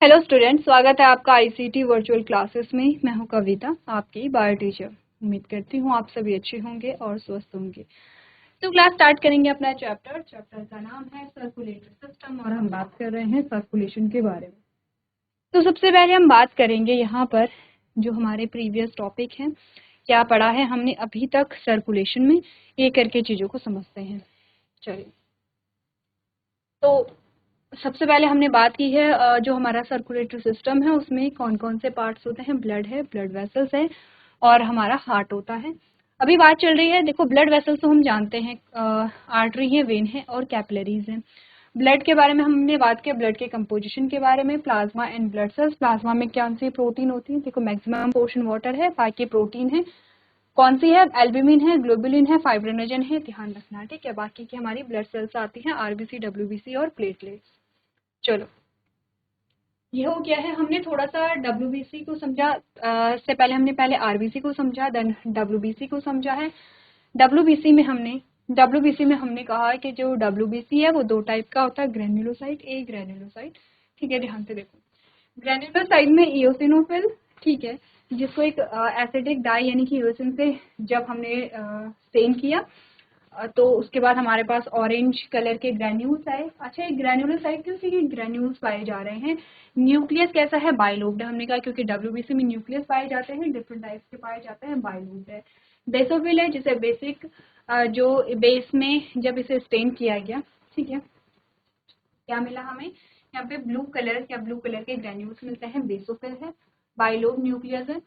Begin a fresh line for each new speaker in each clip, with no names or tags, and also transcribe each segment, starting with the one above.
Hello student, स्वागत है आपका आईसीटी वर्चुअल क्लासेस में। मैं हूं कविता, आपकी बायो टीचर। उम्मीद करती हूं आप सभी अच्छे होंगे और स्वस्थ होंगे। तो क्लास स्टार्ट करेंगे अपना चैप्टर का नाम है सर्कुलेटरी सिस्टम और हम बात कर रहे हैं सर्कुलेशन के बारे में। तो सबसे पहले हम बात करेंगे यहाँ पर जो हमारे प्रीवियस टॉपिक है, क्या पढ़ा है हमने अभी तक सर्कुलेशन में, ये करके चीज़ों को समझते हैं। चलिए, तो सबसे पहले हमने बात की है जो हमारा सर्कुलेटरी सिस्टम है उसमें कौन कौन से पार्ट्स होते हैं। ब्लड है, ब्लड वेसल्स है और हमारा हार्ट होता है। अभी बात चल रही है, देखो ब्लड वेसल्स तो हम जानते हैं, आर्टरी है, वेन है और कैपिलरीज हैं। ब्लड के बारे में हमने बात किया, ब्लड के कंपोजिशन के बारे में, plasma and blood cells. Plasma में कौन सी प्रोटीन होती है, देखो मैक्सिमम पोर्शन वाटर है, बाकी प्रोटीन है। कौन सी है, एल्ब्यूमिन है, ग्लोबुलिन है, फाइब्रिनोजन है, ध्यान रखना, ठीक है। बाकी की हमारी ब्लड सेल्स आती हैं, आरबीसी, डब्ल्यूबीसी और प्लेटलेट्स। चलो, ये हो गया है, हमने थोड़ा सा डब्ल्यूबीसी को समझा। इससे पहले हमने आरबीसी को समझा, देन डब्ल्यूबीसी को समझा है। डब्ल्यूबीसी में हमने कहा है कि जो डब्ल्यूबीसी है वो दो टाइप का होता है, ग्रेन्युलोसाइट, ए ग्रेन्युलोसाइट, ठीक है। ध्यान से देखो, ग्रेन्युलोसाइट में इओसिनोफिल, ठीक है, जिसको एक एसिडिक डाई यानी कि इओसिन से जब हमने स्टेन किया तो उसके बाद हमारे पास ऑरेंज कलर के ग्रेन्यूल्स आए। अच्छा, ये ग्रेन्युलोसाइट क्यों, क्योंकि ग्रेन्यूल्स पाए जा रहे हैं। न्यूक्लियस कैसा है, बाइलोब्ड, हमने कहा क्योंकि डब्ल्यूबीसी में न्यूक्लियस पाए जाते हैं, डिफरेंट टाइप्स के पाए जाते हैं, बाइलोब्ड है। बेसोफिल है, जिसे बेसिक जो बेस में जब इसे स्टेन किया गया, ठीक है, क्या मिला हमें यहाँ पे ब्लू कलर के ग्रेन्यूल्स मिलते हैं, बेसोफिल है। बाइलोब न्यूक्लियस है।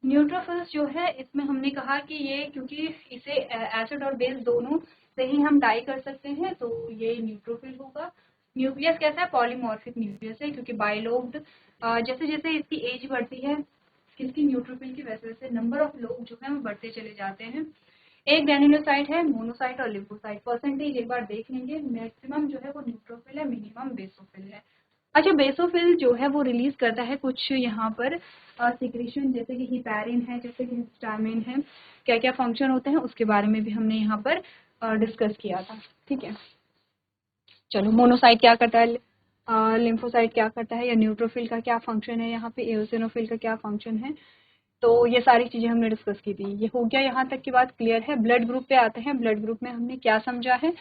न्यूट्रोफिल्स जो है, इसमें हमने कहा कि ये क्योंकि इसे एसिड और बेस दोनों से ही हम डाई कर सकते हैं, तो ये न्यूट्रोफिल होगा। न्यूक्लियस कैसा है, पॉलीमॉर्फिक न्यूक्लियस है, क्योंकि बाइलोब्ड जैसे जैसे इसकी एज बढ़ती है, किसकी, न्यूट्रोफिल की, वैसे वैसे नंबर ऑफ लोग जो है वो बढ़ते चले जाते हैं। एक ग्रेन्युलोसाइट है, मोनोसाइट और लिम्फोसाइट। परसेंटेज एक बार देख लेंगे, मैक्सिमम जो है वो न्यूट्रोफिल है, मिनिमम बेसोफिल है। अच्छा, बेसोफिल जो है वो रिलीज करता है कुछ यहाँ पर सिक्रीशन, जैसे कि हिपैरिन है, जैसे कि हिस्टामिन है। क्या क्या फंक्शन होते हैं उसके बारे में भी हमने यहाँ पर डिस्कस किया था, ठीक है। चलो, मोनोसाइट क्या करता है, लिम्फोसाइट क्या करता है, या न्यूट्रोफिल का क्या फंक्शन है, यहाँ पे एओसिनोफिल का क्या फंक्शन है, तो ये सारी चीजें हमने डिस्कस की थी। ये हो गया, यहाँ तक की बात क्लियर है। ब्लड ग्रुप पे आते हैं। ब्लड ग्रुप में हमने क्या समझा है,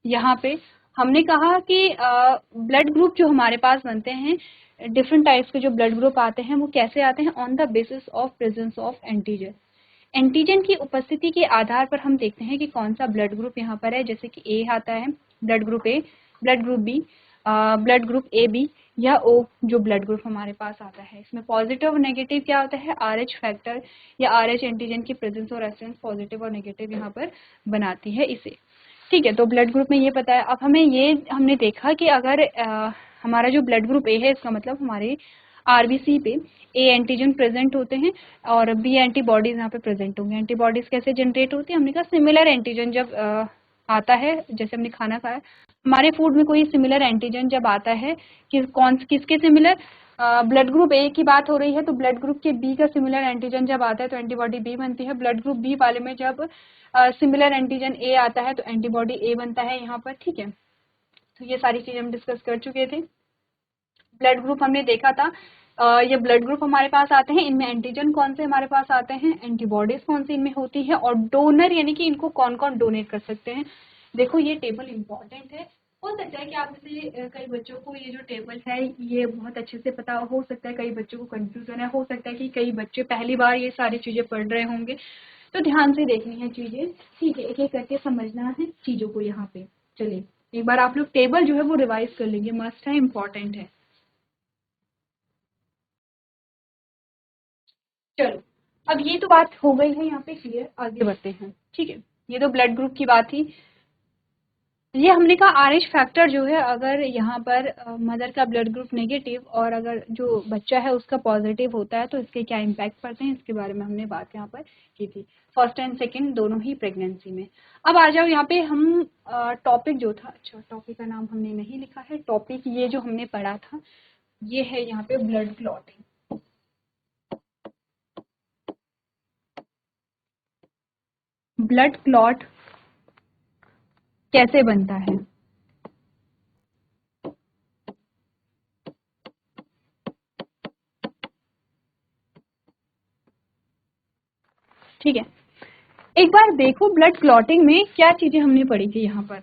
यहाँ पे हमने कहा कि ब्लड ग्रुप जो हमारे पास बनते हैं, डिफरेंट टाइप्स के जो ब्लड ग्रुप आते हैं वो कैसे आते हैं, on the basis of presence of antigen. Antigen की उपस्थिति के आधार पर हम देखते हैं कि कौन सा ब्लड ग्रुप यहाँ पर है। जैसे कि ए आता है, blood group A, blood group B, blood group A B या ओ, जो ब्लड ग्रुप हमारे पास आता है। इसमें पॉजिटिव और नेगेटिव क्या होता है, आरएच फैक्टर या आरएच एंटीजन की प्रेजेंस और एब्सेंस पॉजिटिव और नेगेटिव यहाँ पर बनाती है इसे, ठीक है। तो ब्लड ग्रुप में ये पता है। अब हमने देखा कि अगर हमारा जो ब्लड ग्रुप ए है, इसका मतलब हमारे आरबीसी पे ए एंटीजन प्रेजेंट होते हैं और बी एंटीबॉडीज यहाँ पे प्रेजेंट होंगे। एंटीबॉडीज कैसे जनरेट होती है, हमने कहा सिमिलर एंटीजन जब आता है, जैसे हमने खाना खाया, हमारे फूड में कोई सिमिलर एंटीजन जब आता है, किसके सिमिलर, ब्लड ग्रुप ए की बात हो रही है, तो ब्लड ग्रुप के बी का सिमिलर एंटीजन जब आता है तो एंटीबॉडी बी बनती है। ब्लड ग्रुप बी वाले में जब सिमिलर एंटीजन ए आता है तो एंटीबॉडी ए बनता है यहाँ पर, ठीक है। तो ये सारी चीजें हम डिस्कस कर चुके थे। ब्लड ग्रुप हमने देखा था, ये ब्लड ग्रुप हमारे पास आते हैं, इनमें एंटीजन कौन से हमारे पास आते हैं, एंटीबॉडीज कौन सी इनमें होती है, और डोनर यानी कि इनको कौन कौन डोनेट कर सकते हैं। देखो, ये टेबल इंपॉर्टेंट है। हो सकता है कि आप में कई बच्चों को ये जो टेबल है ये बहुत अच्छे से पता हो सकता है, कई बच्चों को कंफ्यूजन है, हो सकता है कि कई बच्चे पहली बार ये सारी चीजें पढ़ रहे होंगे, तो ध्यान से देखनी है चीजें, ठीक है, एक एक करके समझना है चीजों को यहाँ पे। चलिए, एक बार आप लोग टेबल जो है वो रिवाइज कर लेंगे, मस्ट है, इम्पॉर्टेंट है। चलो, अब ये तो बात हो गई है यहाँ पे क्लियर, आगे बढ़ते हैं, ठीक है। ये तो ब्लड ग्रुप की बात थी। ये हमने कहा आरएच फैक्टर जो है, अगर यहाँ पर मदर का ब्लड ग्रुप नेगेटिव और अगर जो बच्चा है उसका पॉजिटिव होता है तो इसके क्या इम्पैक्ट पड़ते हैं, इसके बारे में हमने बात यहाँ पर की थी, फर्स्ट एंड सेकंड दोनों ही प्रेगनेंसी में। अब आ जाओ यहाँ पे, हम टॉपिक जो था, अच्छा टॉपिक का नाम हमने नहीं लिखा है, टॉपिक ये जो हमने पढ़ा था ये है यहाँ पे ब्लड क्लॉटिंग। ब्लड क्लॉट कैसे बनता है, ठीक है, एक बार देखो ब्लड क्लॉटिंग में क्या चीजें हमने पढ़ी थी यहाँ पर।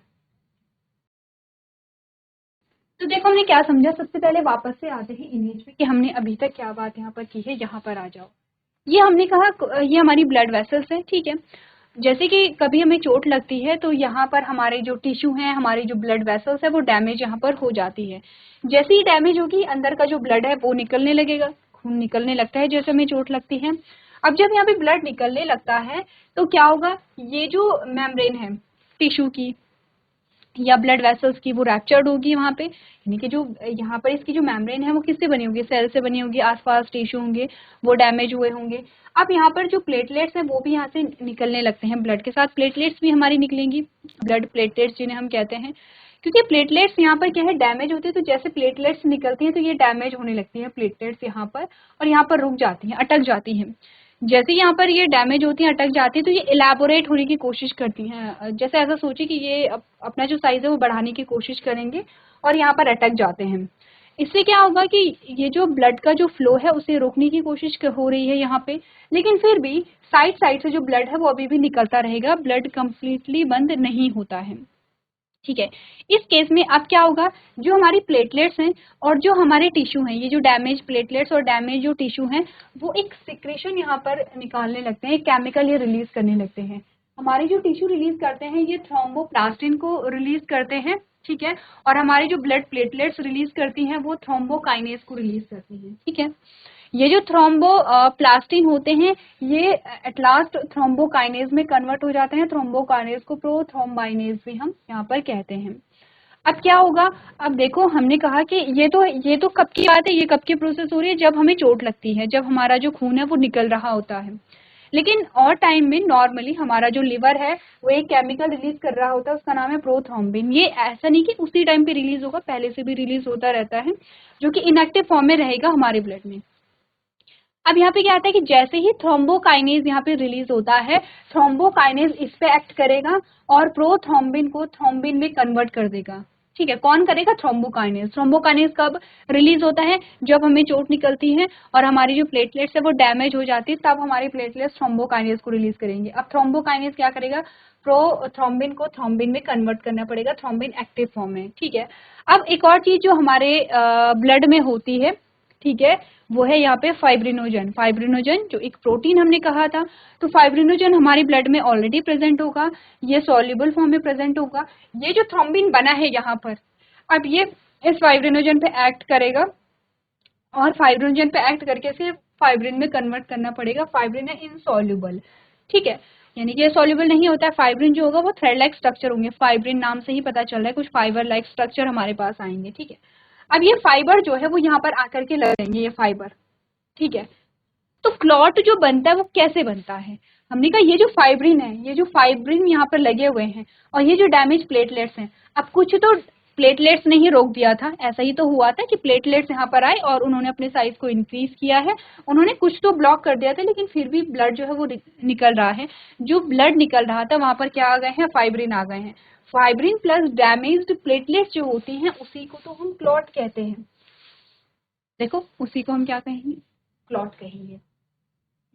तो देखो हमने क्या समझा, सबसे पहले वापस से आते हैं इमेज पे कि हमने अभी तक क्या बात यहाँ पर की है। यहाँ पर आ जाओ, ये हमने कहा ये हमारी ब्लड वेसल्स है, ठीक है। जैसे कि कभी हमें चोट लगती है तो यहाँ पर हमारे जो टिश्यू हैं, हमारी जो ब्लड वेसल्स है वो डैमेज यहाँ पर हो जाती है। जैसे ही डैमेज होगी अंदर का जो ब्लड है वो निकलने लगेगा, खून निकलने लगता है जैसे हमें चोट लगती है। अब जब यहाँ पे ब्लड निकलने लगता है तो क्या होगा, ये जो मेम्ब्रेन है टिश्यू की या ब्लड वेसल्स की वो रैप्चर्ड होगी वहाँ पे, यानी कि जो यहाँ पर इसकी जो मेम्ब्रेन है वो किससे बनी होगी, सेल से बनी होगी, आसपास टिश्यू होंगे वो डैमेज हुए होंगे। अब यहाँ पर जो प्लेटलेट्स हैं वो भी यहाँ से निकलने लगते हैं, ब्लड के साथ प्लेटलेट्स भी हमारी निकलेंगी, ब्लड प्लेटलेट्स जिन्हें हम कहते हैं। क्योंकि प्लेटलेट्स यहाँ पर क्या है, डैमेज होती है, तो जैसे प्लेटलेट्स निकलती हैं तो ये डैमेज होने लगती है प्लेटलेट्स यहाँ पर, और यहाँ पर रुक जाती हैं, अटक जाती हैं। जैसे यहाँ पर ये डैमेज होती है, अटक जाती है, तो ये इलेबोरेट होने की कोशिश करती हैं। जैसे ऐसा सोचिए कि ये अपना जो साइज है वो बढ़ाने की कोशिश करेंगे और यहाँ पर अटक जाते हैं। इससे क्या होगा कि ये जो ब्लड का जो फ्लो है उसे रोकने की कोशिश हो रही है यहाँ पे, लेकिन फिर भी साइड साइड से जो ब्लड है वो अभी भी निकलता रहेगा, ब्लड कंप्लीटली बंद नहीं होता है। ठीक है, इस केस में अब क्या होगा, जो हमारी प्लेटलेट्स हैं और जो हमारे टिश्यू हैं, ये जो डैमेज प्लेटलेट्स और डैमेज जो टिश्यू हैं वो एक सिक्रेशन यहाँ पर निकालने लगते हैं, केमिकल ये रिलीज करने लगते हैं। हमारे जो टिश्यू रिलीज करते हैं ये थ्रोम्बोप्लास्टिन को रिलीज करते हैं, ठीक है, और हमारी जो ब्लड प्लेटलेट्स रिलीज करती हैं वो थ्रोम्बोकाइनेज को रिलीज करती हैं। ठीक है, ये जो थ्रोम्बोप्लास्टिन होते हैं ये एट लास्ट थ्रोम्बोकाइनेज में कन्वर्ट हो जाते हैं, थ्रोम्बोकाइनेज को प्रोथ्रोम्बाइनेज भी हम यहाँ पर कहते हैं। अब क्या होगा, अब देखो हमने कहा कि ये तो कब की बात है, ये कब की प्रोसेस हो रही है, जब हमें चोट लगती है, जब हमारा जो खून है वो निकल रहा होता है। लेकिन और टाइम में नॉर्मली हमारा जो लिवर है वो एक केमिकल रिलीज कर रहा होता है, उसका नाम है प्रोथ्रोम्बिन। ये ऐसा नहीं कि उसी टाइम पे रिलीज होगा, पहले से भी रिलीज होता रहता है, जो कि इनएक्टिव फॉर्म में रहेगा हमारे ब्लड में। अब यहाँ पे क्या आता है कि जैसे ही थ्रोम्बोकाइनेज यहाँ पे रिलीज होता है, थ्रोम्बोकाइनेज इस पे एक्ट करेगा और प्रोथ्रोम्बिन को थ्रोम्बिन में कन्वर्ट कर देगा। ठीक है, कौन करेगा, थ्रोम्बोकाइनेज। थ्रोम्बोकाइनेज कब रिलीज होता है, जब हमें चोट निकलती है और हमारी जो प्लेटलेट्स है वो डैमेज हो जाती है, तब हमारी प्लेटलेट्स थ्रोम्बोकाइनेज को रिलीज करेंगे। अब थ्रोम्बोकाइनेज क्या करेगा, प्रोथ्रोम्बिन को थ्रोम्बिन में कन्वर्ट करना पड़ेगा, थ्रोम्बिन एक्टिव फॉर्म में। ठीक है, अब एक और चीज जो हमारे ब्लड में होती है, ठीक है, वो है यहाँ पे फाइब्रिनोजन। फाइब्रिनोजन जो एक प्रोटीन हमने कहा था, तो फाइब्रिनोजन हमारी ब्लड में ऑलरेडी प्रेजेंट होगा, ये सॉल्युबल फॉर्म में प्रेजेंट होगा। ये जो थ्रोम्बिन बना है यहाँ पर, अब ये इस फाइब्रिनोजन पे एक्ट करेगा और फाइब्रिनोजन पे एक्ट करके इसे फाइब्रिन में कन्वर्ट करना पड़ेगा। फाइब्रिन है इनसॉल्युबल, ठीक है, यानी कि ये सॉल्युबल नहीं होता है। फाइब्रिन जो होगा वो थ्रेड लाइक स्ट्रक्चर होंगे, फाइब्रिन नाम से ही पता चल रहा है, कुछ फाइबर लाइक स्ट्रक्चर हमारे पास आएंगे। ठीक है, अब ये फाइबर जो है वो यहाँ पर आकर के लगेंगे, ये फाइबर। ठीक है, तो क्लॉट जो बनता है वो कैसे बनता है, हमने कहा ये जो फाइब्रिन है, ये जो फाइब्रिन यहाँ पर लगे हुए हैं और ये जो डैमेज प्लेटलेट्स हैं, अब कुछ तो प्लेटलेट्स ने ही रोक दिया था, ऐसा ही तो हुआ था कि प्लेटलेट्स यहाँ पर आए और उन्होंने अपने साइज को इंक्रीज किया है, उन्होंने कुछ तो ब्लॉक कर दिया था, लेकिन फिर भी ब्लड जो है वो निकल रहा है। जो ब्लड निकल रहा था वहां पर क्या आ गए हैं, फाइब्रिन आ गए हैं। फाइब्रिन प्लस डैमेज्ड प्लेटलेट्स जो होती हैं उसी को तो हम क्लॉट कहते हैं। देखो उसी को हम क्या कहेंगे, क्लॉट कहेंगे।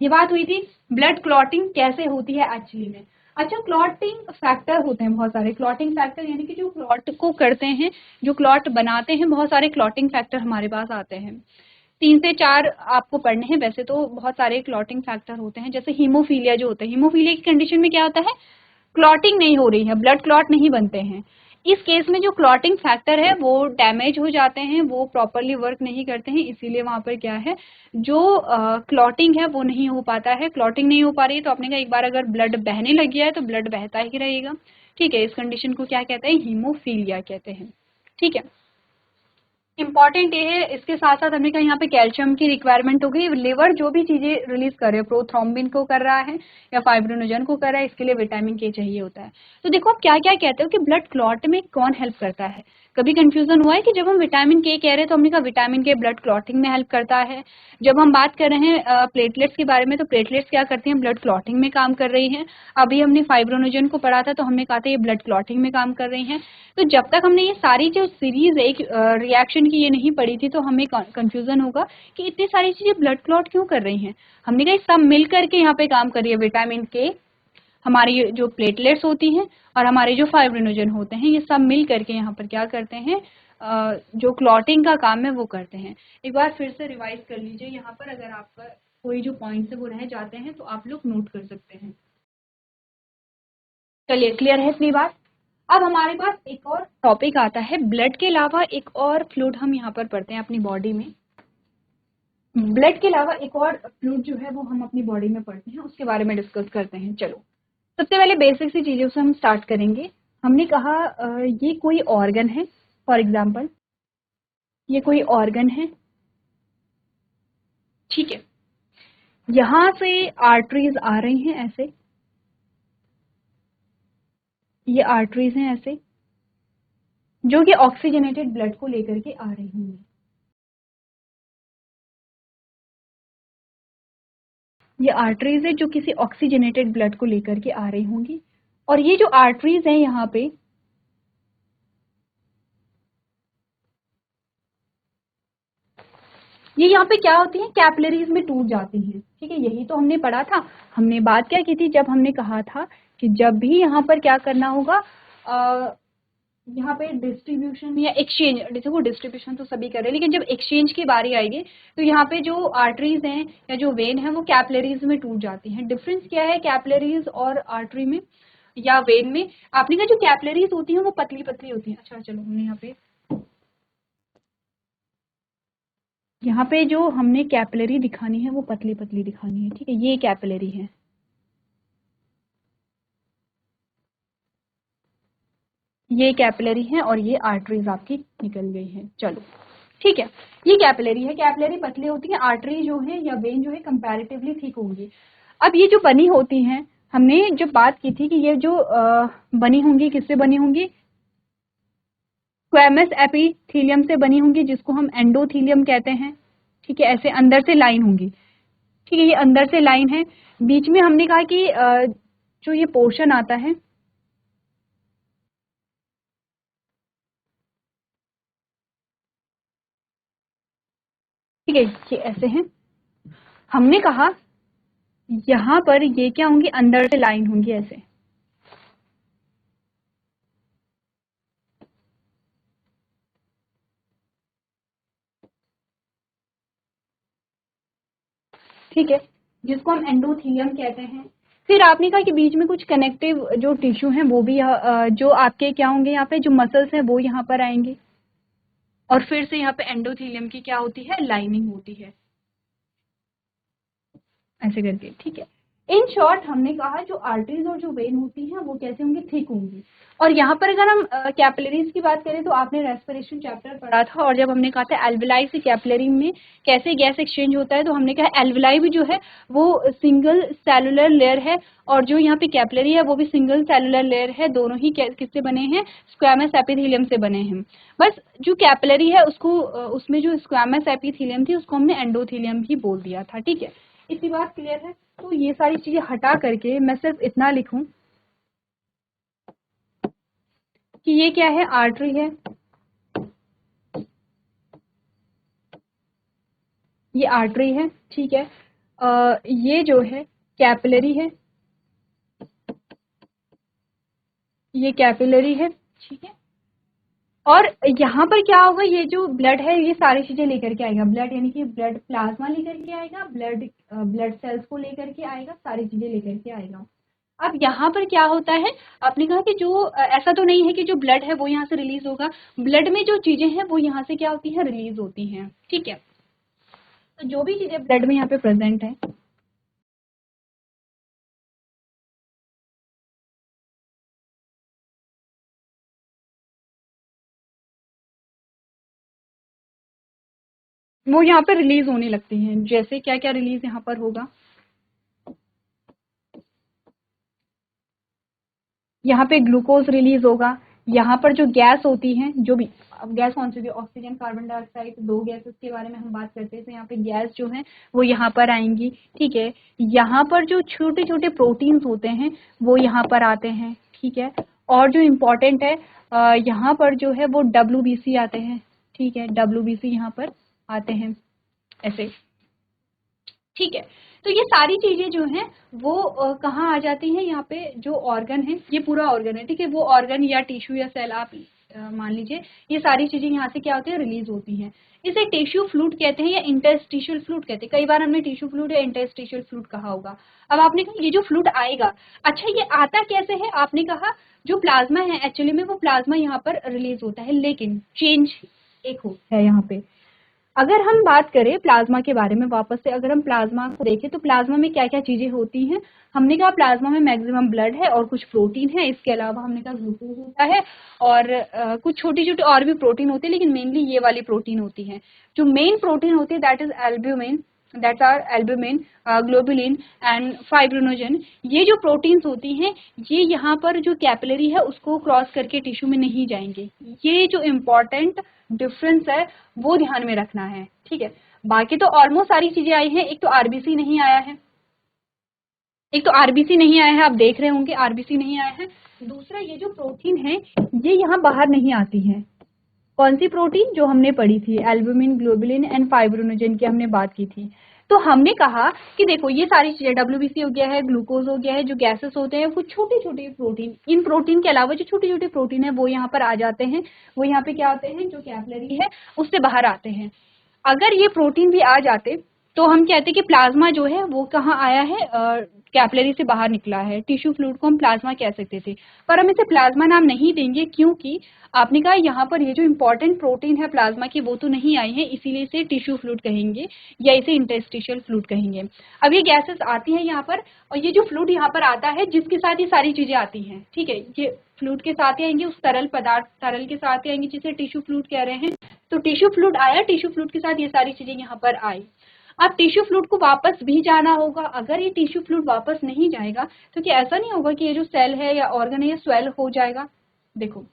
ये बात हुई थी ब्लड क्लॉटिंग कैसे होती है एक्चुअली में। अच्छा, क्लॉटिंग फैक्टर होते हैं बहुत सारे, क्लॉटिंग फैक्टर यानी कि जो क्लॉट को करते हैं, जो क्लॉट बनाते हैं, बहुत सारे क्लॉटिंग फैक्टर हमारे पास आते हैं। 3 से 4 आपको पढ़ने हैं, वैसे तो बहुत सारे क्लॉटिंग फैक्टर होते हैं। जैसे हीमोफीलिया जो होता है, हीमोफीलिया की कंडीशन में क्या होता है, क्लॉटिंग नहीं हो रही है, ब्लड क्लॉट नहीं बनते हैं। इस केस में जो क्लॉटिंग फैक्टर है वो डैमेज हो जाते हैं, वो प्रॉपरली वर्क नहीं करते हैं, इसीलिए वहां पर क्या है, जो क्लॉटिंग है वो नहीं हो पाता है। क्लॉटिंग नहीं हो पा रही है तो आपने कहा एक बार अगर ब्लड बहने लग गया है तो ब्लड बहता ही रहेगा। ठीक है, इस कंडीशन को क्या कहते हैं, हीमोफीलिया कहते हैं। ठीक है, इंपॉर्टेंट ये है, इसके साथ साथ हमने कहा यहाँ पे कैल्शियम की रिक्वायरमेंट हो गई। लिवर जो भी चीजें रिलीज कर रहे हैं, प्रोथ्रोम्बिन को कर रहा है या फाइब्रिनोजन को कर रहा है, इसके लिए विटामिन के चाहिए होता है। तो देखो आप क्या क्या कहते हो कि ब्लड क्लॉट में कौन हेल्प करता है। कभी कंफ्यूजन हुआ है कि जब हम विटामिन के कह रहे हैं तो हमने कहा विटामिन के ब्लड क्लॉटिंग में हेल्प करता है। जब हम बात कर रहे हैं प्लेटलेट्स के बारे में तो प्लेटलेट्स क्या करती हैं, ब्लड क्लॉटिंग में काम कर रही हैं। अभी हमने फाइब्रोनोजन को पढ़ा था तो हमने कहा था ये ब्लड क्लॉटिंग में काम कर रही हैं। तो जब तक हमने ये सारी जो सीरीज एक रिएक्शन की ये नहीं पढ़ी थी तो हमें कंफ्यूजन होगा कि इतनी सारी चीजें ब्लड क्लॉट क्यों कर रही हैं। हमने कहा सब मिल करके यहाँ पे काम कर रही है। विटामिन के, हमारी जो प्लेटलेट्स होती हैं और हमारे जो फाइब्रिनोजन होते हैं, ये सब मिल करके यहाँ पर क्या करते हैं, जो क्लॉटिंग का काम है वो करते हैं। एक बार फिर से रिवाइज कर लीजिए यहाँ पर, अगर आपका कोई जो पॉइंट्स है वो रह जाते हैं तो आप लोग नोट कर सकते हैं। चलिए, क्लियर है इतनी बात। अब हमारे पास एक और टॉपिक आता है, ब्लड के अलावा एक और फ्लूइड हम यहाँ पर पढ़ते हैं अपनी बॉडी में। ब्लड के अलावा एक और फ्लूइड जो है वो हम अपनी बॉडी में पढ़ते हैं, उसके बारे में डिस्कस करते हैं। चलो, सबसे पहले बेसिक सी चीजों से हम स्टार्ट करेंगे। हमने कहा ये कोई ऑर्गन है, फॉर एग्जाम्पल ये कोई ऑर्गन है, ठीक है। यहां से आर्टरीज आ रही हैं ऐसे, ये आर्टरीज हैं ऐसे, जो कि ऑक्सीजनेटेड ब्लड को लेकर के आ रही होंगी। ये आर्टरीज है जो किसी ऑक्सीजनेटेड ब्लड को लेकर के आ रही होंगी। और ये जो आर्टरीज है यहाँ पे, ये यहाँ पे क्या होती है, कैपिलरीज में टूट जाती हैं, ठीक है। यही तो हमने पढ़ा था। हमने बात क्या की थी, जब हमने कहा था कि जब भी यहाँ पर क्या करना होगा, यहाँ पे डिस्ट्रीब्यूशन या एक्सचेंज, देखो डिस्ट्रीब्यूशन तो सभी कर रहे हैं, लेकिन जब एक्सचेंज की बारी आएगी तो यहाँ पे जो आर्टरीज हैं या जो वेन है वो कैपिलरीज में टूट जाती हैं। डिफरेंस क्या है कैपिलरीज और आर्टरी में या वेन में? आपने कहा जो कैपिलरीज होती हैं वो पतली पतली होती हैं। अच्छा चलो, हमने यहाँ पे जो हमने कैपिलरी दिखानी है वो पतली पतली दिखानी है, ठीक है। ये कैपिलरी है, ये कैपिलरी है और ये आर्टरीज आपकी निकल गई है। चलो ठीक है, ये कैपिलरी है। कैपिलरी पतली होती है, आर्टरी जो है या वेन जो है कंपैरेटिवली थिक होंगी। अब ये जो बनी होती हैं, हमने जो बात की थी कि ये जो बनी होंगी, किससे बनी होंगी, स्क्वैमस एपिथेलियम से बनी होंगी, जिसको हम एंडोथेलियम कहते हैं, ठीक है। ऐसे अंदर से लाइन होंगी, ठीक है। ये अंदर से लाइन है। बीच में हमने कहा कि जो ये पोर्शन आता है, ठीक है, ये ऐसे हैं। हमने कहा यहाँ पर ये क्या होंगी, अंदर से लाइन होंगी ऐसे, ठीक है, जिसको हम एंडोथेलियम कहते हैं। फिर आपने कहा कि बीच में कुछ कनेक्टिव जो टिश्यू हैं वो भी जो आपके क्या होंगे, यहाँ पे जो मसल्स हैं वो यहाँ पर आएंगे। और फिर से यहाँ पे एंडोथेलियम की क्या होती है, लाइनिंग होती है, ऐसे करके, ठीक है। इन शॉर्ट हमने कहा जो आर्टरीज और जो वेन होती हैं वो कैसे होंगी, थिक होंगी। और यहाँ पर अगर हम कैपिलरीज की बात करें तो आपने रेस्पिरेशन चैप्टर पढ़ा था, और जब हमने कहा था एल्वेलाई से कैपिलरी में कैसे गैस एक्सचेंज होता है, तो हमने कहा एल्वेलाई भी जो है वो सिंगल सेलुलर लेयर है, और जो यहाँ पे कैपिलरी है वो भी सिंगल सेलुलर लेयर है। दोनों ही किससे बने हैं, स्क्वैमस एपिथेलियम से बने हैं। बस जो कैपिलरी है उसको उसमें जो स्क्वैमस एपिथेलियम थी उसको हमने एंडोथेलियम ही बोल दिया था, ठीक है। इतनी बात क्लियर है। तो ये सारी चीजें हटा करके मैं सिर्फ इतना लिखूं कि ये क्या है, आर्टरी है, ये आर्टरी है, ठीक है। ये जो है कैपिलरी है, ये कैपिलरी है, ठीक है। और यहाँ पर क्या होगा, ये जो ब्लड है ये सारी चीजें लेकर के आएगा, ब्लड यानी कि ब्लड प्लाज्मा लेकर के आएगा, ब्लड सेल्स को लेकर के आएगा, सारी चीजें लेकर के आएगा। अब यहाँ पर क्या होता है, आपने कहा कि जो ऐसा तो नहीं है कि जो ब्लड है वो यहाँ से रिलीज होगा, ब्लड में जो चीजें हैं वो यहाँ से क्या होती है, रिलीज होती हैं, ठीक है। तो जो भी चीजें ब्लड में यहाँ पे प्रेजेंट है, वो यहाँ पे रिलीज होने लगती हैं। जैसे क्या क्या रिलीज यहाँ पर होगा, यहाँ पे ग्लूकोज रिलीज होगा, यहाँ पर जो गैस होती है, जो भी, अब गैस कौन सी होती है, ऑक्सीजन, कार्बन डाइऑक्साइड, 2 गैसेस के बारे में हम बात करते हैं, तो यहाँ पे गैस जो है वो यहाँ पर आएंगी, ठीक है। यहाँ पर जो छोटे छोटे प्रोटीन्स होते हैं वो यहाँ पर आते हैं, ठीक है। और जो इम्पोर्टेंट है, यहाँ पर जो है वो WBC आते हैं, ठीक है, WBC यहाँ पर आते हैं ऐसे, ठीक है। तो ये सारी चीजें जो हैं वो कहाँ आ जाती हैं, यहाँ पे जो ऑर्गन है, ये पूरा ऑर्गन है, ठीक है, वो ऑर्गन या टिश्यू या सेल आप मान लीजिए, ये सारी चीजें यहाँ से क्या होती है, रिलीज होती हैं। इसे टिश्यू फ्लूइड कहते हैं या इंटरस्टिशियल फ्लूइड कहते हैं। कई बार हमने टिश्यू फ्लूइड या इंटरस्टिशियल फ्लूइड कहा होगा। अब आपने कहा ये जो फ्लूइड आएगा, अच्छा ये आता कैसे है, आपने कहा जो प्लाज्मा है एक्चुअली में वो प्लाज्मा यहाँ पर रिलीज होता है, लेकिन चेंज एक हो है यहाँ पे। अगर हम बात करें प्लाज्मा के बारे में वापस से, अगर हम प्लाज्मा को देखें तो प्लाज्मा में क्या क्या चीजें होती हैं, हमने कहा प्लाज्मा में मैक्सिमम ब्लड है और कुछ प्रोटीन है, इसके अलावा हमने कहा ग्लूकोज होता है और कुछ छोटी छोटी और भी प्रोटीन होती है, लेकिन मेनली ये वाली प्रोटीन होती है। जो मेन प्रोटीन होती है that is albumin, that's are albumin, globulin and fibrinogen. ये जो प्रोटीन्स होती हैं ये यहाँ पर जो कैपिलरी है उसको क्रॉस करके टिश्यू में नहीं जाएंगे। ये जो इम्पोर्टेंट डिफरेंस है वो ध्यान में रखना है, ठीक है। बाकी तो ऑलमोस्ट सारी चीजें आई हैं, एक तो आरबीसी नहीं आया है, एक तो आरबीसी नहीं आया है, आप देख रहे होंगे आरबीसी नहीं आया है। दूसरा ये जो प्रोटीन है ये यहाँ बाहर नहीं आती है। कौन सी प्रोटीन, जो हमने पढ़ी थी एल्ब्यूमिन, ग्लोबुलिन एंड फाइब्रिनोजन की हमने बात की थी। तो हमने कहा कि देखो ये सारी चीजें, WBC हो गया है, ग्लूकोज हो गया है, जो गैसेस होते हैं कुछ छोटे छोटे प्रोटीन, इन प्रोटीन के अलावा जो छोटे छोटे प्रोटीन है वो यहाँ पर आ जाते हैं, वो यहाँ पे क्या होते हैं, जो कैपिलरी है उससे बाहर आते हैं। अगर ये प्रोटीन भी आ जाते तो हम कहते कि प्लाज्मा जो है वो कहाँ आया है, कैपिलरी से बाहर निकला है। टिश्यू फ्लूइड को हम प्लाज्मा कह सकते थे, पर हम इसे प्लाज्मा नाम नहीं देंगे क्योंकि आपने कहा यहाँ पर ये जो इंपॉर्टेंट प्रोटीन है प्लाज्मा की वो तो नहीं आई है, इसीलिए इसे टिश्यू फ्लूइड कहेंगे या इसे इंटरस्टिशियल फ्लूइड कहेंगे। अब ये गैसेस आती हैं यहाँ पर और ये जो फ्लूइड यहाँ पर आता है जिसके साथ ये सारी चीजें आती हैं, ठीक है, ये फ्लूइड के साथ ही आएंगे, उस तरल पदार्थ तरल के साथ ही आएंगे जिसे टिश्यू फ्लूइड कह रहे हैं। तो टिश्यू फ्लूइड आया, टिश्यू फ्लूइड के साथ ये सारी चीजें यहाँ पर आई। अब टिश्यू फ्लूइड को वापस भी जाना होगा, अगर ये टिश्यू फ्लूइड वापस नहीं जाएगा तो क्या ऐसा नहीं होगा कि ये जो सेल है या ऑर्गन है ये स्वेल हो जाएगा। देखो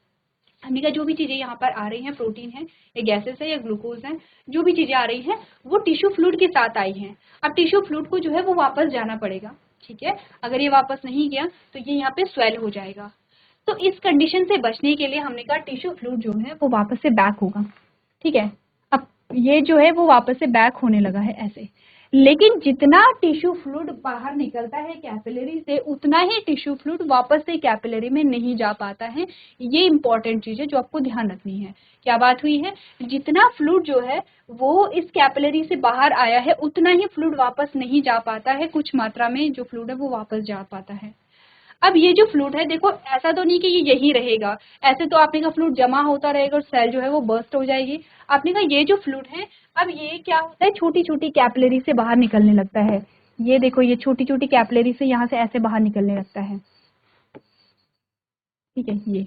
हमने कहा जो भी चीजें यहाँ पर आ रही हैं, प्रोटीन है या गैसेस है या ग्लूकोज है, जो भी चीजें आ रही हैं वो टिश्यू फ्लूइड के साथ आई हैं। अब टिश्यू फ्लूइड को जो है वो वापस जाना पड़ेगा, ठीक है। अगर ये वापस नहीं गया तो ये यहाँ पे स्वेल हो जाएगा। तो इस कंडीशन से बचने के लिए हमने कहा टिश्यू फ्लूइड जो है वो वापस से बैक होगा, ठीक है। अब ये जो है वो वापस से बैक होने लगा है ऐसे, लेकिन जितना टिश्यू फ्लूइड बाहर निकलता है कैपिलरी से उतना ही टिश्यू फ्लूइड वापस से कैपिलरी में नहीं जा पाता है। ये इंपॉर्टेंट चीज है जो आपको ध्यान रखनी है। क्या बात हुई है, जितना फ्लूइड जो है वो इस कैपिलरी से बाहर आया है उतना ही फ्लूइड वापस नहीं जा पाता है, कुछ मात्रा में जो फ्लूइड है वो वापस जा पाता है। अब ये जो फ्लूइड है देखो ऐसा तो नहीं कि ये यही रहेगा, ऐसे तो आपने कहा फ्लूइड जमा होता रहेगा और सेल जो है वो बर्स्ट हो जाएगी। आपने कहा ये जो फ्लूइड है अब ये क्या होता है, छोटी छोटी कैपिलरी से बाहर निकलने लगता है। ये देखो ये छोटी छोटी कैपिलरी से यहाँ से ऐसे बाहर निकलने लगता है, ठीक है। ये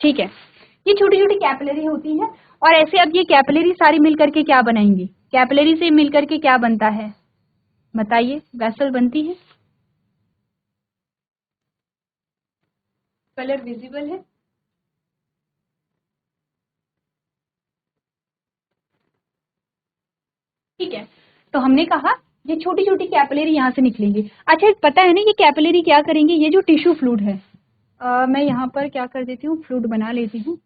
ठीक है, ये छोटी छोटी कैपिलरी होती है और ऐसे अब ये कैपिलरी सारी मिल करके क्या बनाएंगी, कैपिलरी से मिल करके क्या बनता है बताइए, वेसल बनती है। कलर विजिबल है, ठीक है। तो हमने कहा ये छोटी छोटी कैपिलरी यहाँ से निकलेंगी। अच्छा पता है ना ये कैपिलरी क्या करेंगे, ये जो टिश्यू फ्लूइड है, मैं यहाँ पर क्या कर देती हूँ, फ्लूइड बना लेती हूँ।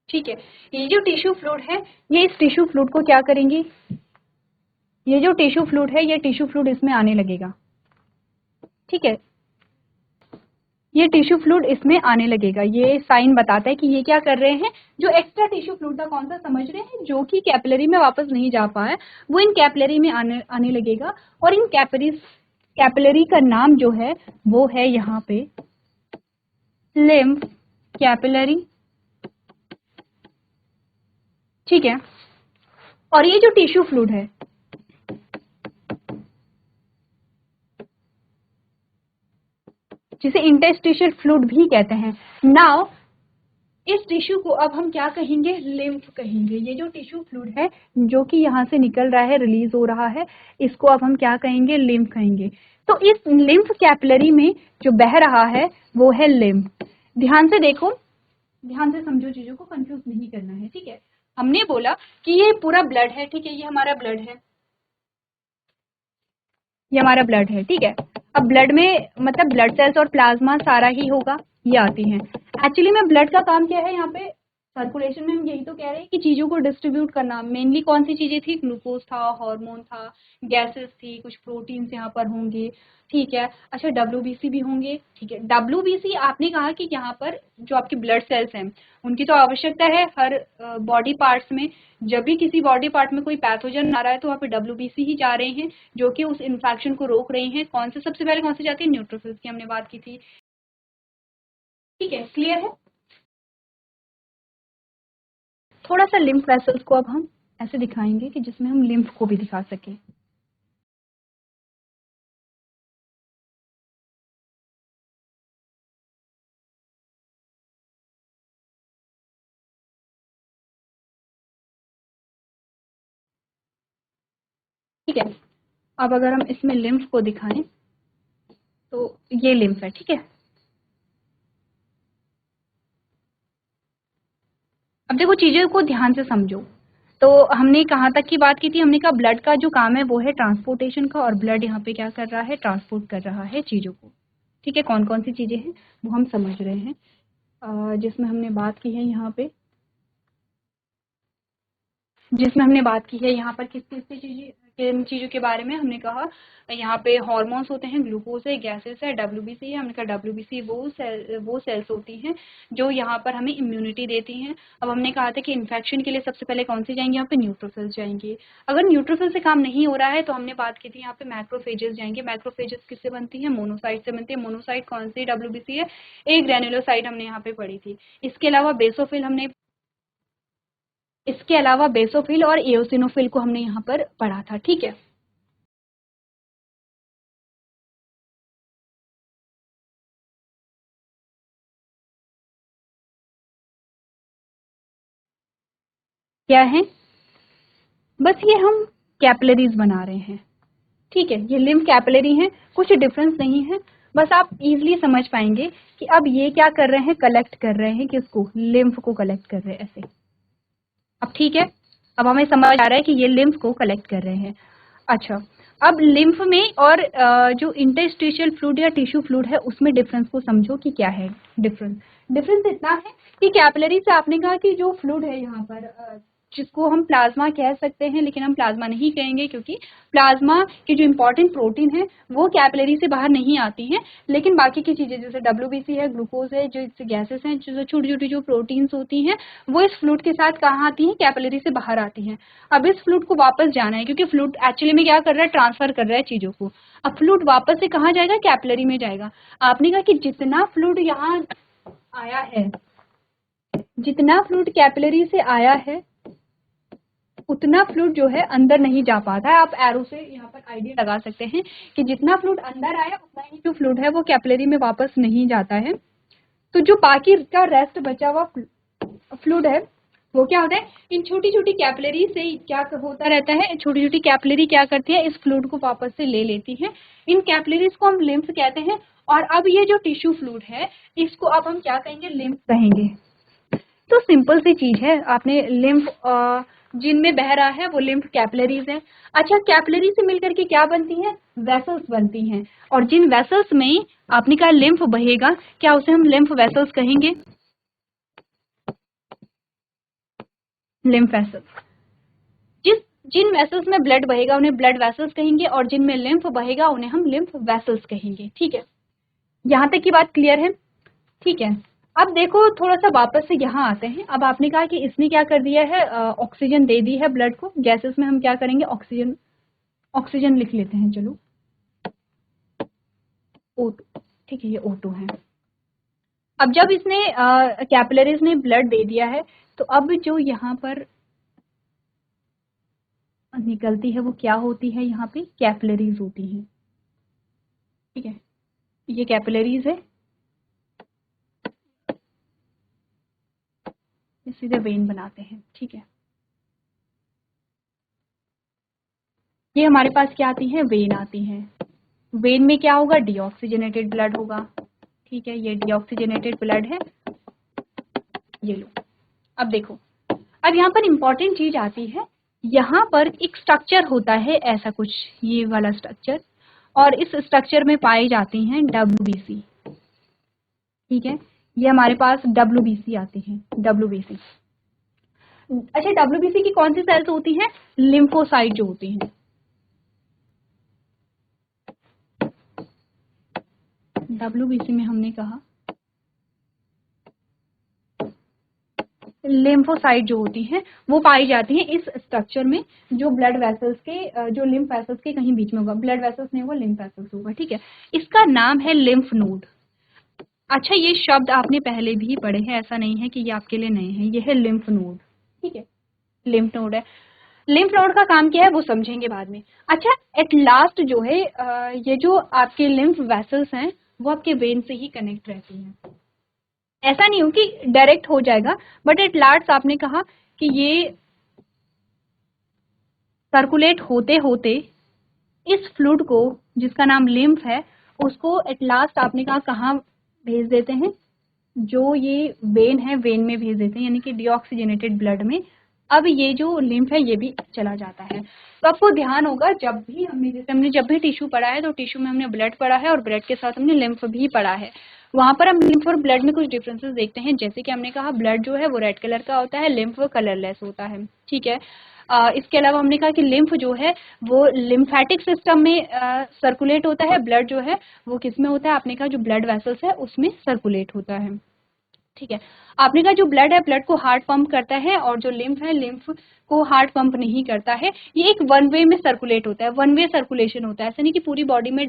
ठीक है, ये जो टिश्यू फ्लूइड है ये इस टिश्यू फ्लूइड को क्या करेंगी, ये जो टिश्यू फ्लूइड है ये टिश्यू फ्लूइड इसमें आने लगेगा, ठीक है। ये टिश्यू फ्लूइड इसमें आने लगेगा। ये साइन बताता है कि ये क्या कर रहे हैं, जो एक्स्ट्रा टिश्यू फ्लूइड था कौन सा समझ रहे हैं, जो कि कैपिलरी में वापस नहीं जा पाया, वो इन कैपिलरी में आने लगेगा। और इन कैपिलरी का नाम जो है वो है यहाँ पे लिम्फ कैपिलरी, ठीक है। और ये जो टिश्यू फ्लूइड है जिसे इंटरस्टिशियल फ्लूइड भी कहते हैं। नाउ इस टिश्यू को अब हम क्या कहेंगे, लिम्फ कहेंगे। ये जो टिश्यू फ्लूइड है जो कि यहाँ से निकल रहा है, रिलीज हो रहा है, इसको अब हम क्या कहेंगे, लिम्फ कहेंगे। तो इस लिम्फ कैपिलरी में जो बह रहा है वो है लिम्फ। ध्यान से देखो, ध्यान से समझो, चीजों को कंफ्यूज नहीं करना है, ठीक है। हमने बोला कि ये पूरा ब्लड है, ठीक है, ये हमारा ब्लड है, ये हमारा ब्लड है, ठीक है। अब ब्लड में मतलब ब्लड सेल्स और प्लाज्मा सारा ही होगा, ये आती हैं। एक्चुअली में ब्लड का काम क्या है, यहाँ पे सर्कुलेशन में हम यही तो कह रहे हैं कि चीजों को डिस्ट्रीब्यूट करना। मेनली कौन सी चीजें थी, ग्लूकोज था, हार्मोन था, गैसेस थी, कुछ प्रोटीन्स यहाँ पर होंगे, ठीक है। अच्छा, डब्ल्यूबीसी भी होंगे, ठीक है। डब्ल्यूबीसी आपने कहा कि यहाँ पर जो आपके ब्लड सेल्स हैं उनकी तो आवश्यकता है हर बॉडी पार्ट्स में। जब भी किसी बॉडी पार्ट में कोई पैथोजन आ रहा है तो वहाँ पे डब्ल्यूबीसी ही जा रहे हैं, जो कि उस इन्फेक्शन को रोक रहे हैं। कौन से सबसे पहले कौन से जाती है, न्यूट्रोफिल्स की हमने बात की थी, ठीक है, क्लियर है। थोड़ा सा लिम्फ वेसल्स को अब हम ऐसे दिखाएंगे कि जिसमें हम लिम्फ को भी दिखा सकें। ठीक है, अब अगर हम इसमें लिम्फ को दिखाएं तो ये लिम्फ है, ठीक है। अब देखो, चीजों को ध्यान से समझो। तो हमने कहाँ तक की बात की थी, हमने कहा ब्लड का जो काम है वो है ट्रांसपोर्टेशन का, और ब्लड यहाँ पे क्या कर रहा है, ट्रांसपोर्ट कर रहा है चीजों को, ठीक है। कौन कौन सी चीजें हैं वो हम समझ रहे हैं, जिसमें हमने बात की है यहाँ पे, जिसमें हमने बात की है यहाँ पर किस किस चीजें, किन चीजों के बारे में हमने कहा। यहाँ पे हार्मोन्स होते हैं, ग्लूकोज है, गैसेस है, डब्ल्यूबीसी है। हमने कहा डब्ल्यूबीसी वो सेल्स होती हैं जो यहाँ पर हमें इम्यूनिटी देती हैं। अब हमने कहा था कि इन्फेक्शन के लिए सबसे पहले कौन सी जाएंगे, यहाँ पे न्यूट्रोफिल्स जाएंगे। अगर न्यूट्रोफिल से काम नहीं हो रहा है तो हमने बात की थी यहाँ पे मैक्रोफेजेस जाएंगे। मैक्रोफेजेस किससे बनती है, मोनोसाइट से बनती है। मोनोसाइट कौन सी डब्ल्यूबीसी है, एक ग्रेनुलोसाइट हमने यहाँ पे पढ़ी थी। इसके अलावा बेसोफिल हमने, इसके अलावा बेसोफिल और एओसिनोफिल को हमने यहाँ पर पढ़ा था, ठीक है। क्या है, बस ये हम कैपिलरीज बना रहे हैं, ठीक है। ये लिम्फ कैपिलरी हैं, कुछ डिफरेंस नहीं है। बस आप इजीली समझ पाएंगे कि अब ये क्या कर रहे हैं, कलेक्ट कर रहे हैं, किसको, लिम्फ को कलेक्ट कर रहे हैं ऐसे। अब ठीक है, अब हमें समझ आ रहा है कि ये लिम्फ को कलेक्ट कर रहे हैं। अच्छा, अब लिम्फ में और जो इंटरस्टिशियल फ्लूइड या टिश्यू फ्लूइड है उसमें डिफरेंस को समझो कि क्या है डिफरेंस। डिफरेंस इतना है कि कैपिलरी से आपने कहा कि जो फ्लूइड है यहाँ पर, जिसको हम प्लाज्मा कह सकते हैं, लेकिन हम प्लाज्मा नहीं कहेंगे क्योंकि प्लाज्मा की जो इम्पोर्टेंट प्रोटीन है वो कैपिलरी से बाहर नहीं आती हैं। लेकिन बाकी की चीजें जैसे डब्ल्यूबीसी है, ग्लूकोज है, जो गैसेस हैं, जो छोटी छोटी जो प्रोटीन्स होती हैं, वो इस फ्लूइड के साथ कहाँ आती हैं, कैपिलरी से बाहर आती हैं। अब इस फ्लूइड को वापस जाना है क्योंकि फ्लूइड एक्चुअली में क्या कर रहा है, ट्रांसफर कर रहा है चीजों को। अब फ्लूइड वापस से कहाँ जाएगा, कैपिलरी में जाएगा। आपने कहा कि जितना फ्लूइड यहाँ आया है, जितना फ्लूइड कैपिलरी से आया है उतना फ्लूइड जो है अंदर नहीं जा पाता है। आप एरो से यहाँ पर आइडिया लगा सकते हैं कि जितना फ्लूइड अंदर आया उतना ही जो फ्लूइड है वो कैपिलरी में वापस नहीं जाता है। तो जो बाकी का रेस्ट बचा हुआ फ्लूइड है वो क्या होता है, इन छोटी छोटी कैपिलरी से क्या होता रहता है, छोटी छोटी कैपिलरी क्या करती है, इस फ्लूइड को वापस से ले लेती है। इन कैपिलरीज को हम लिम्फ कहते हैं। और अब ये जो टिश्यू फ्लूइड है इसको अब हम क्या कहेंगे, लिम्फ कहेंगे। तो सिंपल सी चीज है, आपने लिम्फ जिनमें बह रहा है वो लिम्फ कैपिलरीज है। अच्छा, कैपिलरी से मिलकर के क्या बनती है, वेसल्स बनती हैं। और जिन वेसल्स में आपने कहा लिम्फ बहेगा, क्या उसे हम लिम्फ वेसल्स कहेंगे, लिम्फ वेसल्स। जिस जिन वेसल्स में ब्लड बहेगा उन्हें ब्लड वेसल्स कहेंगे, और जिनमें लिम्फ बहेगा उन्हें हम लिम्फ वेसल्स कहेंगे, ठीक है। यहाँ तक की बात क्लियर है। ठीक है। अब देखो थोड़ा सा वापस से यहाँ आते हैं। अब आपने कहा कि इसने क्या कर दिया है, ऑक्सीजन दे दी है ब्लड को। गैसेस में हम क्या करेंगे, ऑक्सीजन, ऑक्सीजन लिख लेते हैं, चलो O2, ठीक है, ये O2 है। अब जब इसने कैपिलरीज ने ब्लड दे दिया है, तो अब जो यहाँ पर निकलती है वो क्या होती है, यहाँ पे कैपिलरीज होती हैं। ठीक है, ये कैपिलरीज है, सीधे वेन बनाते हैं। ठीक है, ये हमारे पास क्या आती है, वेन आती है। वेन में क्या होगा, डीऑक्सीजनेटेड ब्लड होगा। ठीक है, ये डीऑक्सीजनेटेड ब्लड है, ये लो। अब देखो, अब यहाँ पर इंपॉर्टेंट चीज आती है, यहाँ पर एक स्ट्रक्चर होता है ऐसा कुछ, ये वाला स्ट्रक्चर, और इस स्ट्रक्चर में पाई जाती हैं WBC। ठीक है, ये हमारे पास WBC आती है, WBC। अच्छा, WBC की कौन सी सेल्स होती हैं, लिम्फोसाइट जो होती हैं। WBC में हमने कहा लिम्फोसाइट जो होती हैं वो पाई जाती हैं इस स्ट्रक्चर में, जो ब्लड वेसल्स के, जो लिम्फ वेसल्स के कहीं बीच में होगा। ब्लड वेसल्स नहीं होगा, लिम्फ वेसल्स होगा। ठीक है, इसका नाम है लिम्फ नोड। अच्छा, ये शब्द आपने पहले भी पढ़े हैं, ऐसा नहीं है कि ये आपके लिए नए हैं। ये है लिम्फ नोड। ठीक है, लिम्फ नोड है। लिम्फ नोड का काम क्या है वो समझेंगे बाद में। अच्छा, एट लास्ट जो है ये जो आपके लिम्फ वेसल्स हैं वो आपके वेन से ही कनेक्ट रहती हैं। ऐसा नहीं हो कि डायरेक्ट हो जाएगा, बट एट लास्ट आपने कहा कि ये सर्कुलेट होते होते इस फ्लूइड को, जिसका नाम लिम्फ है, उसको एट लास्ट आपने कहा कहाँ भेज देते हैं, जो ये वेन है वेन में भेज देते हैं, यानी कि डीऑक्सीजनेटेड ब्लड में। अब ये जो लिम्फ है ये भी चला जाता है। तो आपको ध्यान होगा, जब भी हमने, जैसे हमने जब भी टिश्यू पढ़ा है तो टिश्यू में हमने ब्लड पढ़ा है और ब्लड के साथ हमने लिम्फ भी पढ़ा है। वहां पर हम लिम्फ और ब्लड में कुछ डिफरेंसेस देखते हैं। जैसे कि हमने कहा ब्लड जो है वो रेड कलर का होता है, लिम्फ कलरलेस होता है। ठीक है, इसके अलावा हमने कहा कि लिम्फ जो है वो लिम्फेटिक सिस्टम में सर्कुलेट होता है, ब्लड जो है वो किस में होता है, आपने कहा जो ब्लड वेसल्स है उसमें सर्कुलेट होता है। ठीक है, आपने कहा जो ब्लड है ब्लड को हार्ट पंप करता है, और जो लिम्फ है लिम्फ को हार्ट पंप नहीं करता है। ये एक वन वे में सर्कुलेट होता है, वन वे सर्कुलेशन होता है। ऐसा नहीं कि पूरी बॉडी में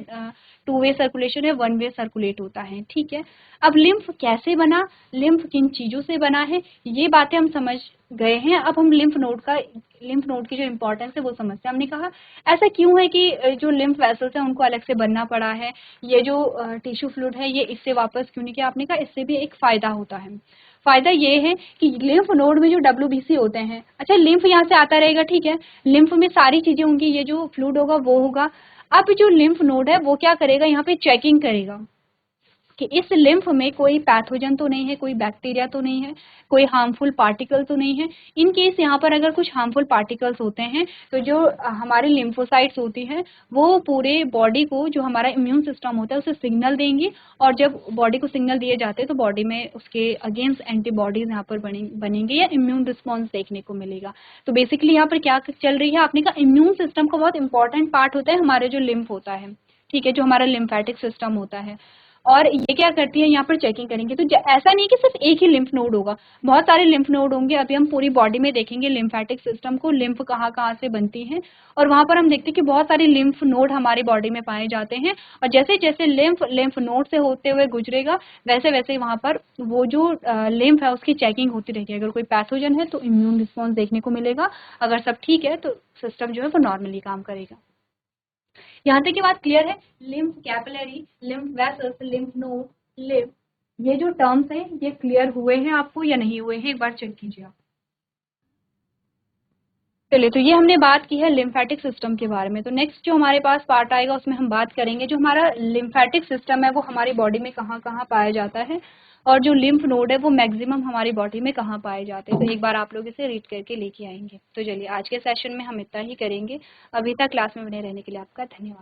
टू वे सर्कुलेशन है, वन वे सर्कुलेट होता है। ठीक है, अब लिम्फ कैसे बना, लिम्फ किन चीजों से बना है, ये बातें हम समझ गए हैं। अब हम लिम्फ नोड की जो इम्पोर्टेंस है वो समझते हैं। हमने कहा ऐसा क्यों है कि जो लिम्फ वेसल्स है उनको अलग से बनना पड़ा है, ये जो टिश्यू फ्लूइड है ये इससे वापस क्यों नहीं किया। आपने कहा इससे भी एक फायदा होता है। फायदा ये है कि लिम्फ नोड में जो WBC होते हैं, अच्छा लिम्फ यहाँ से आता रहेगा। ठीक है, लिम्फ में सारी चीजें होंगी, ये जो फ्लूइड होगा वो होगा। अब जो लिम्फ नोड है वो क्या करेगा, यहाँ पे चेकिंग करेगा कि इस लिम्फ में कोई पैथोजन तो नहीं है, कोई बैक्टीरिया तो नहीं है, कोई हार्मफुल पार्टिकल तो नहीं है। इन केस यहाँ पर अगर कुछ हार्मफुल पार्टिकल्स होते हैं तो जो हमारे लिम्फोसाइट्स होती हैं वो पूरे बॉडी को, जो हमारा इम्यून सिस्टम होता है उसे सिग्नल देंगी, और जब बॉडी को सिग्नल दिए जाते हैं तो बॉडी में उसके अगेंस्ट एंटीबॉडीज यहाँ पर बनेंगे या इम्यून रिस्पॉन्स देखने को मिलेगा। तो बेसिकली यहाँ पर क्या चल रही है, आपने कहा इम्यून सिस्टम का बहुत इंपॉर्टेंट पार्ट होता है हमारे जो लिम्फ होता है। ठीक है, जो हमारा लिम्फेटिक सिस्टम होता है, और ये क्या करती है, यहाँ पर चेकिंग करेंगे। तो ऐसा नहीं कि सिर्फ एक ही लिम्फ नोड होगा, बहुत सारे लिम्फ नोड होंगे। अभी हम पूरी बॉडी में देखेंगे लिम्फेटिक सिस्टम को, लिम्फ कहाँ कहाँ से बनती हैं, और वहां पर हम देखते हैं कि बहुत सारे लिम्फ नोड हमारी बॉडी में पाए जाते हैं। और जैसे जैसे लिम्फ नोड से होते हुए गुजरेगा, वैसे वैसे वहां पर वो जो लिम्फ है उसकी चेकिंग होती रहेगी। अगर कोई पैथोजन है तो इम्यून रिस्पॉन्स देखने को मिलेगा, अगर सब ठीक है तो सिस्टम जो है वो नॉर्मली काम करेगा। यहाँ तक की बात क्लियर है। Lymph capillary, lymph vessels, lymph node, lymph, ये जो टर्म्स हैं ये क्लियर हुए हैं आपको या नहीं हुए हैं, एक बार चेक कीजिए आप। चलिए, तो ये हमने बात की है लिम्फेटिक सिस्टम के बारे में। तो नेक्स्ट जो हमारे पास पार्ट आएगा उसमें हम बात करेंगे जो हमारा लिम्फेटिक सिस्टम है वो हमारी बॉडी में कहाँ कहाँ पाया जाता है, और जो लिम्फ नोड है वो मैक्सिमम हमारी बॉडी में कहाँ पाए जाते हैं। तो एक बार आप लोग इसे रीड करके लेके आएंगे। तो चलिए, आज के सेशन में हम इतना ही करेंगे। अभी तक क्लास में बने रहने के लिए आपका धन्यवाद।